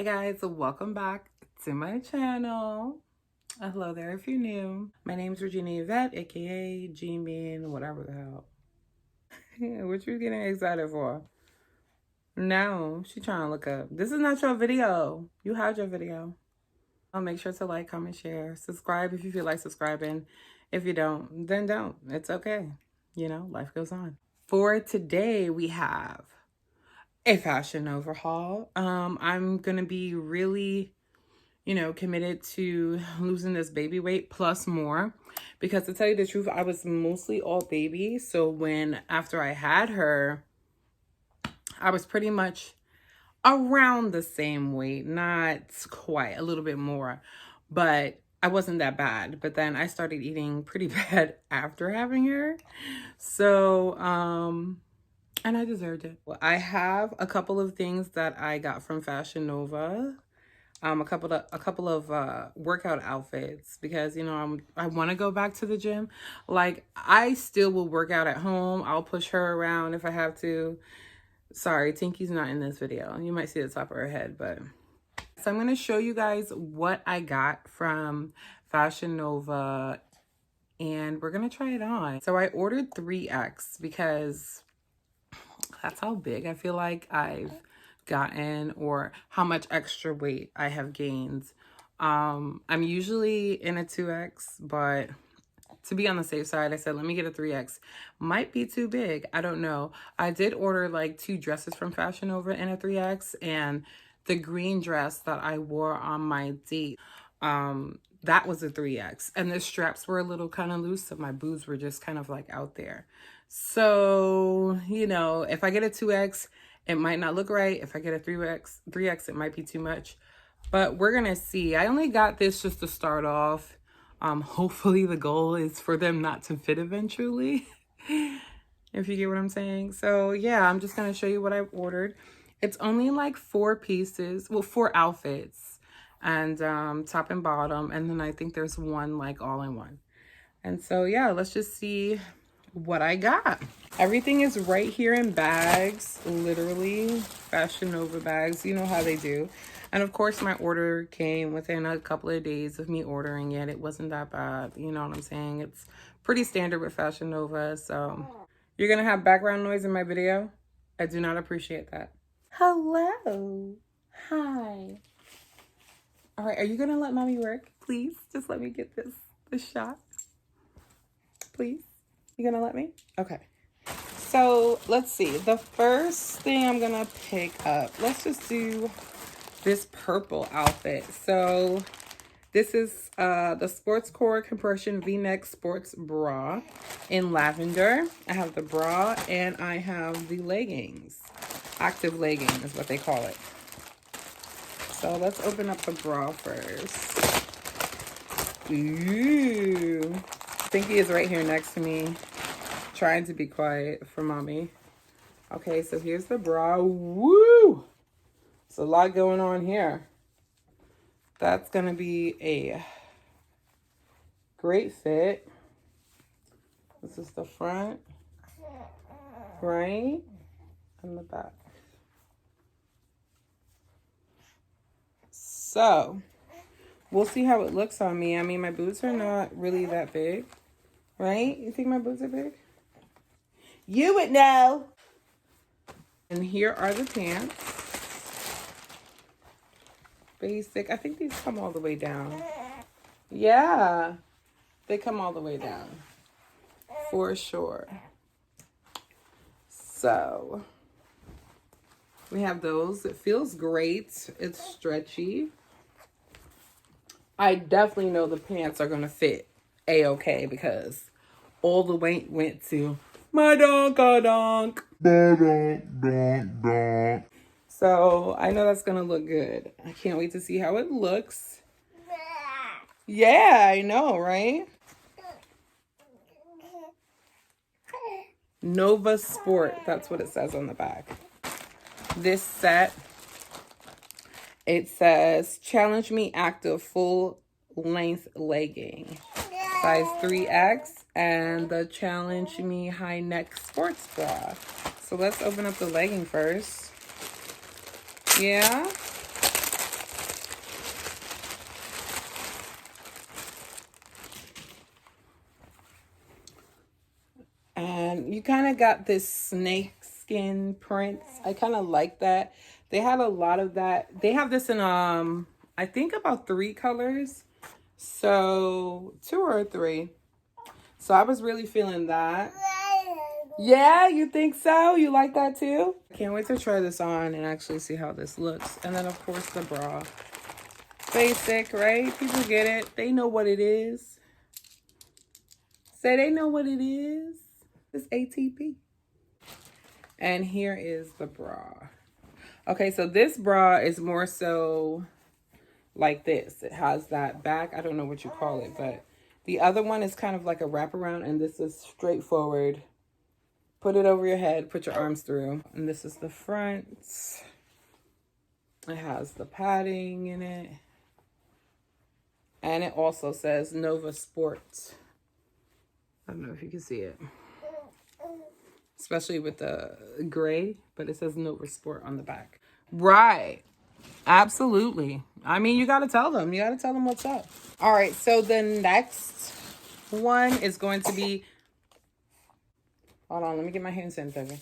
Hey guys, welcome back to my channel. Hello there if you're new. My name is Regina Yvette, aka G-Man, whatever the hell. What you getting excited for? No, she trying to look up. This is not your video. You had your video. I'll make sure to like, comment, share, subscribe if you feel like subscribing. If you don't, then don't. It's okay. You know, life goes on. For today, we have a fashion overhaul. I'm gonna be really, committed to losing this baby weight plus more, because to tell you the truth, I was mostly all baby. So after I had her, I was pretty much around the same weight, not quite, a little bit more, but I wasn't that bad. But then I started eating pretty bad after having her. So, and I deserved it. Well, I have a couple of things that I got from Fashion Nova. A couple of workout outfits, because I want to go back to the gym. Like, I still will work out at home. I'll push her around if I have to. Sorry, Tinky's not in this video. You might see the top of her head, but so I'm going to show you guys what I got from Fashion Nova, and we're going to try it on. So I ordered 3X because that's how big I feel like I've gotten, or how much extra weight I have gained. I'm usually in a 2X, but to be on the safe side, I said, let me get a 3X. Might be too big. I don't know. I did order like 2 dresses from Fashion Nova in a 3X, and the green dress that I wore on my date, that was a 3X, and the straps were a little kind of loose, so my boobs were just kind of like out there. So, if I get a 2X, it might not look right. If I get a 3X, it might be too much. But we're going to see. I only got this just to start off. Hopefully the goal is for them not to fit eventually, if you get what I'm saying. So, yeah, I'm just going to show you what I ordered. It's only like 4 pieces. Well, 4 outfits. And top and bottom. And then I think there's one like all-in-one. And so, yeah, let's just see what I got. Everything is right here in bags, literally Fashion Nova bags. You know how they do. And of course my order came within a couple of days of me ordering it. It wasn't that bad. You know what I'm saying? It's pretty standard with Fashion Nova. So you're gonna have background noise in my video. I do not appreciate that. Hello. Hi. All right, are you gonna let mommy work? Please, just let me get this shot. Please. You gonna let me? Okay. So let's see. The first thing I'm gonna pick up, let's just do this purple outfit. So this is the Sportswear compression V-neck sports bra in lavender. I have the bra and I have the leggings. Active legging is what they call it. So let's open up the bra first. Ooh. Stinky is right here next to me, trying to be quiet for mommy. Okay, so here's the bra. Woo! There's a lot going on here. That's gonna be a great fit. This is the front, right? And the back. So, we'll see how it looks on me. I mean, my boobs are not really that big, right? You think my boobs are big? You would know. And here are the pants. Basic. I think these come all the way down. Yeah, they come all the way down for sure. So we have those. It feels great. It's stretchy. I definitely know the pants are going to fit a-okay, because all the weight went to my donk-a-donk. So I know that's going to look good. I can't wait to see how it looks. Yeah, I know, right? Nova Sport. That's what it says on the back. This set, it says, Challenge Me Active Full Length Legging. Size 3X. And the Challenge Me High Neck Sports Bra. So let's open up the legging first. Yeah. you kind of got this snake skin print. I kind of like that. They had a lot of that. They have this in I think about 3 colors. So 2 or 3. So I was really feeling that. Yeah, you think so? You like that too? Can't wait to try this on and actually see how this looks. And then of course the bra. Basic, right? People get it. They know what it is. Say they know what it is. It's ATP. And here is the bra. Okay, so this bra is more so like this. It has that back. I don't know what you call it, but the other one is kind of like a wraparound, and this is straightforward. Put it over your head, put your arms through. And this is the front. It has the padding in it. And it also says Nova Sport. I don't know if you can see it. Especially with the gray, but it says Nova Sport on the back. Right. Absolutely. I mean, you got to tell them. You got to tell them what's up. All right. So the next one is going to be... Hold on. Let me get my hand sanitizer.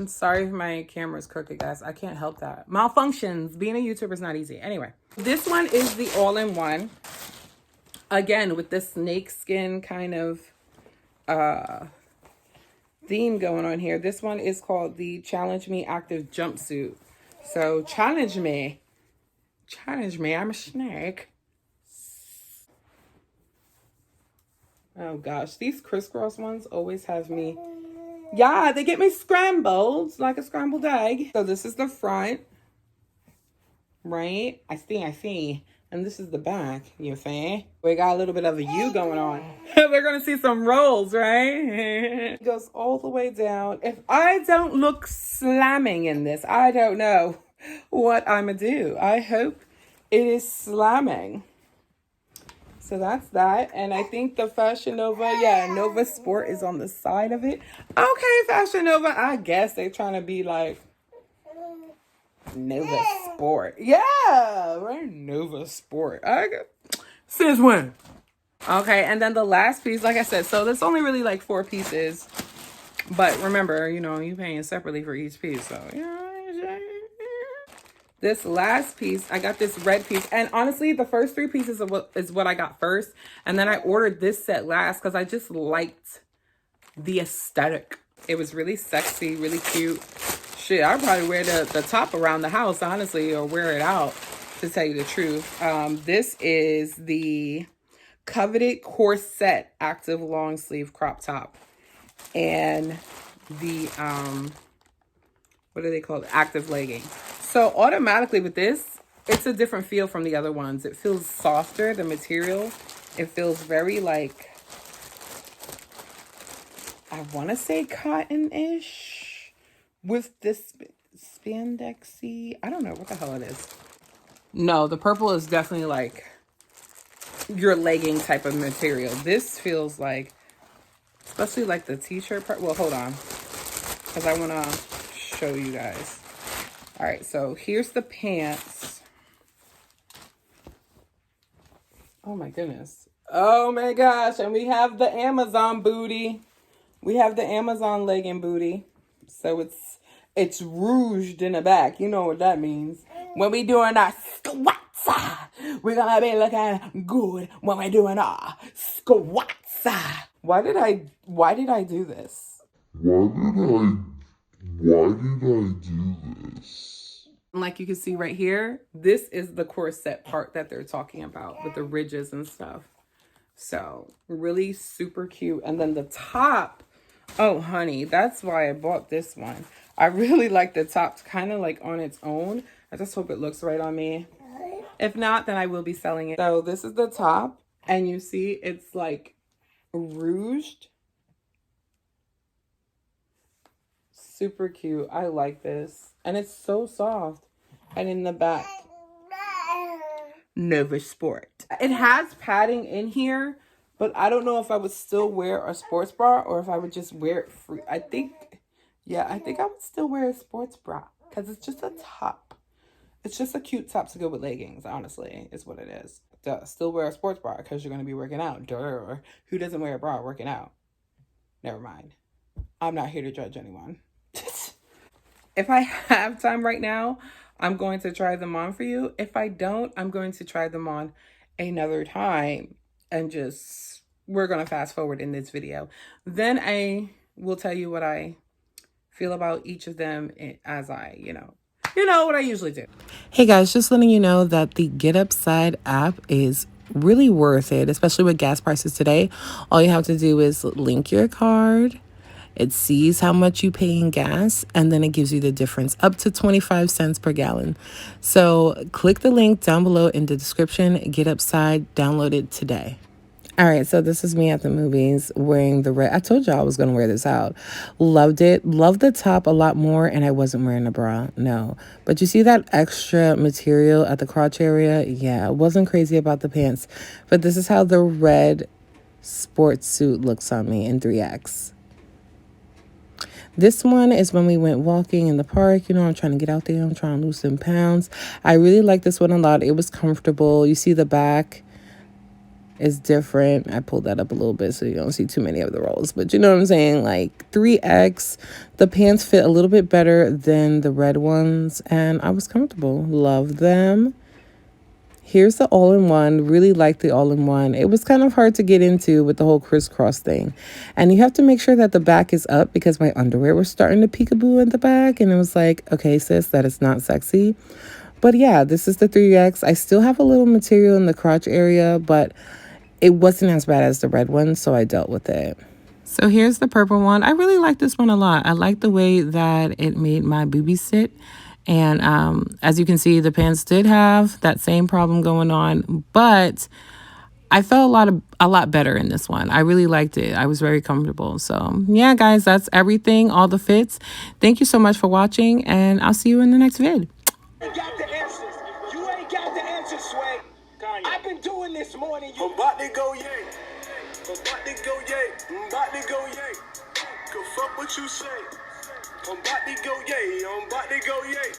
Sorry if my camera's crooked, guys. I can't help that. Malfunctions. Being a YouTuber is not easy. Anyway, this one is the all-in-one. Again, with this snake skin kind of theme going on here. This one is called the Challenge Me Active Jumpsuit. So challenge me. Challenge me. I'm a snake. Oh gosh, these crisscross ones always have me. Yeah, they get me scrambled like a scrambled egg. So this is the front. Right? I see. And this is the back, you see? We got a little bit of a U going on. We're going to see some rolls, right? It goes all the way down. If I don't look slamming in this, I don't know what I'm going to do. I hope it is slamming. So that's that. And I think the Fashion Nova, Nova Sport is on the side of it. Okay, Fashion Nova. I guess they're trying to be like Nova Sport. Yeah, we're Nova Sport. Since when? Okay, and then the last piece, like I said, so there's only really like 4 pieces. But remember, you know, you're paying separately for each piece. So, this last piece, I got this red piece. And honestly, the first 3 pieces is what I got first. And then I ordered this set last because I just liked the aesthetic. It was really sexy, really cute. Shit, I'd probably wear the top around the house, honestly, or wear it out, to tell you the truth. This is the coveted corset active long sleeve crop top. And the, what are they called? Active legging. So automatically with this, it's a different feel from the other ones. It feels softer, the material. It feels very like, I want to say cotton-ish with this spandexy. I don't know what the hell it is. No, the purple is definitely like your legging type of material. This feels like, especially like the t-shirt part. Well, hold on, because I want to show you guys. All right, so here's the pants. Oh my goodness. Oh my gosh. And we have the Amazon booty. We have the Amazon legging booty. So it's rouged in the back. You know what that means. When we doing our squats, we're gonna be looking good when we're doing our squats. Why did I do this? Why did I do this? Like you can see right here, this is the corset part that they're talking about with the ridges and stuff. So really super cute. And then the top, oh honey, that's why I bought this one. I really like the top, kind of like on its own. I just hope it looks right on me. If not, then I will be selling it. So this is the top, and you see it's like rouged. Super cute. I like this. And it's so soft. And in the back, Nova Sport. It has padding in here, but I don't know if I would still wear a sports bra or if I would just wear it free. I think I would still wear a sports bra because it's just a top. It's just a cute top to go with leggings, honestly, is what it is. Duh. Still wear a sports bra because you're going to be working out. Duh. Who doesn't wear a bra working out? Never mind. I'm not here to judge anyone. If I have time right now, I'm going to try them on for you. If I don't, I'm going to try them on another time and just, we're going to fast forward in this video. Then I will tell you what I feel about each of them as I, you know what I usually do. Hey guys, just letting you know that the Get Upside app is really worth it, especially with gas prices today. All you have to do is link your card. It sees how much you pay in gas, and then it gives you the difference, up to 25 cents per gallon. So click the link down below in the description. Get Upside, download it today. All right, so this is me at the movies wearing the red. I told y'all I was going to wear this out. Loved it. Loved the top a lot more, and I wasn't wearing a bra. No. But you see that extra material at the crotch area? Yeah, I wasn't crazy about the pants. But this is how the red sports suit looks on me in 3X. This one is when we went walking in the park. You know, I'm trying to get out there. I'm trying to lose some pounds. I really like this one a lot. It was comfortable. You see the back is different. I pulled that up a little bit so you don't see too many of the rolls. But you know what I'm saying? Like 3X. The pants fit a little bit better than the red ones. And I was comfortable. Love them. Here's the all-in-one. Really like the all-in-one. It was kind of hard to get into with the whole crisscross thing. And you have to make sure that the back is up because my underwear was starting to peekaboo at the back. And it was like, okay, sis, that is not sexy. But yeah, this is the 3X. I still have a little material in the crotch area, but it wasn't as bad as the red one, so I dealt with it. So here's the purple one. I really like this one a lot. I like the way that it made my boobies sit. And as you can see, the pants did have that same problem going on, but I felt a lot better in this one. I really liked it. I was very comfortable. So yeah, guys, that's everything, all the fits. Thank you so much for watching, and I'll see you in the next vid. You ain't got the answers. You ain't got the answers, Sway. I've been doing this more than you. I'm about to go yay. I'm about to go yay. I'm about to go yay. Go fuck what you say. I'm about to go yay. I'm about to go yay.